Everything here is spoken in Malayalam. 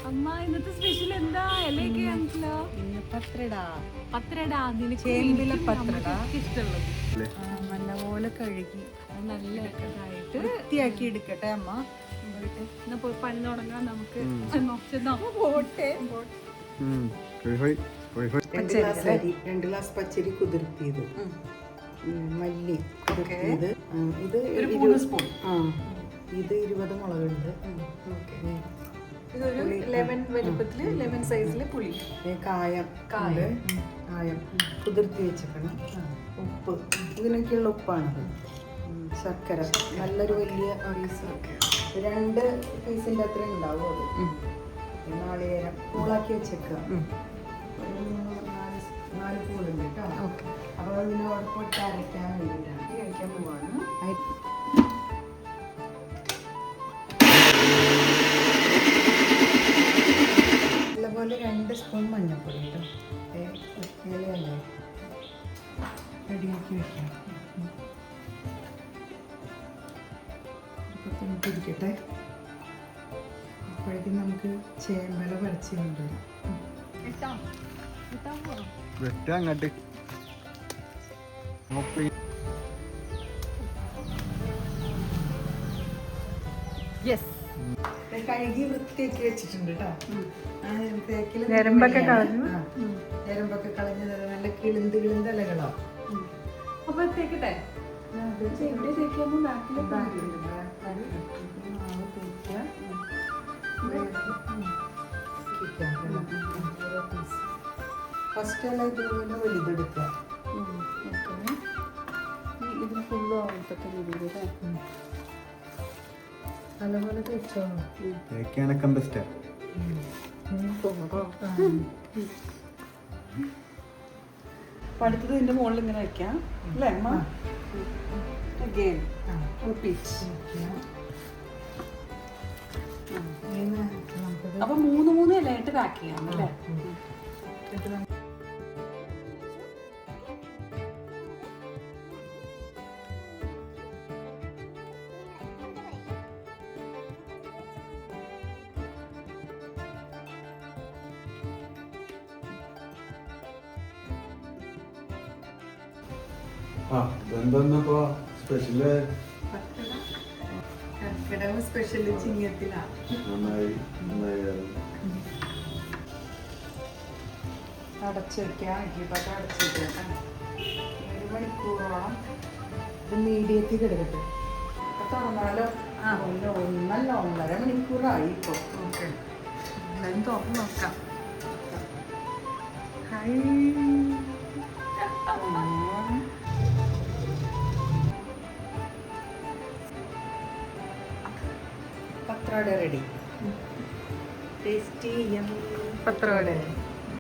അമ്മ ഇന്നത്തെ സ്പെഷ്യൽ എന്താ? ഇലയൊക്കെ ആണല്ലോ. പത്രട ചേമ്പിലെ പത്രട ഇഷ്ടമുള്ളത് നല്ലപോലെ കഴുകി നല്ല ഇതായിട്ട് വൃത്തിയാക്കി എടുക്കട്ടെ അമ്മ. എന്നാ പോയി പണി തുടങ്ങാൻ നമുക്ക്. പോട്ടെ. 2 ഗ്ലാസ് പച്ചരി കുതിർത്തിയത്, മല്ലി കുതിർത്തിയത്, ഇത് 3 സ്പൂൺ. ഇത് 20 മുളകുണ്ട്, ഇതൊരു ലെമൺ വലുപ്പത്തില്, ലെമൺ സൈസില് പുളി, കായം കുതിർത്തി വെച്ചേക്കണം, ഉപ്പ്, ഇതിനൊക്കെയുള്ള ഉപ്പാണത്, ശർക്കര നല്ലൊരു വലിയ പീസ്, 2 പീസിൻ്റെ അത്രയും ഉണ്ടാവും അത്, നാളികേരം പൂളാക്കി വെച്ചേക്കുക, 4 പൂളുണ്ട് കേട്ടോ. അപ്പോൾ അതിനെ ഉടപ്പിട്ട് അരയ്ക്കാൻ വേണ്ടിയിട്ടാണ് കഴിക്കാൻ പോവാണ്. നല്ലപോലെ 2 സ്പൂൺ മഞ്ഞൾപ്പൊടി കേട്ടോ, ഇലയല്ലേ റെഡിയാക്കി വെക്കാം. ഇരിക്കട്ടെ, അപ്പോഴേക്കും നമുക്ക് ചേമ്പല പറിച്ച് കൊണ്ടുവരാം. അങ്ങോട്ട് കഴുകി വൃത്തിയാക്കി വെച്ചിട്ടുണ്ട് കേട്ടോ. ഞരമ്പൊക്കെ കളഞ്ഞു, ഞരമ്പൊക്കെ കളഞ്ഞ് നല്ല കിളിന്ത് ഇലകളോ. അപ്പൊ തേക്കട്ടെ. ഫസ്റ്റ് എല്ലാം ഇതുപോലെ വലുതെടുക്കുക. ഇത് ഫുള്ള് ആവത്തക്ക രീതിയിൽ നല്ലപോലെ തേച്ചോ. അടുത്തത് ഇതിന്റെ മുകളിൽ ഇങ്ങനെ വെക്കാം അല്ലേ അമ്മ? Again, repeat. അപ്പൊ 3 ഇലയായിട്ട് പാക്ക് ചെയ്യാം അല്ലേ? സ്പെഷ്യല് കർക്കിടക സ്പെഷ്യല് ചിങ്ങത്തിലാണ്. അടച്ചു വെക്കാം, ഇപ്പം അടച്ചു വെക്കാം. 1 മണിക്കൂറോളം ഇത് മീഡിയത്തിൽ കിടക്കട്ടെ. അപ്പം തുറന്നാലോ? 1.5 മണിക്കൂറായി ഇപ്പോൾ. ഓക്കെ, എന്തായാലും തുറന്ന് നോക്കാം. പത്രവട റെഡി. ടേസ്റ്റി പത്രവട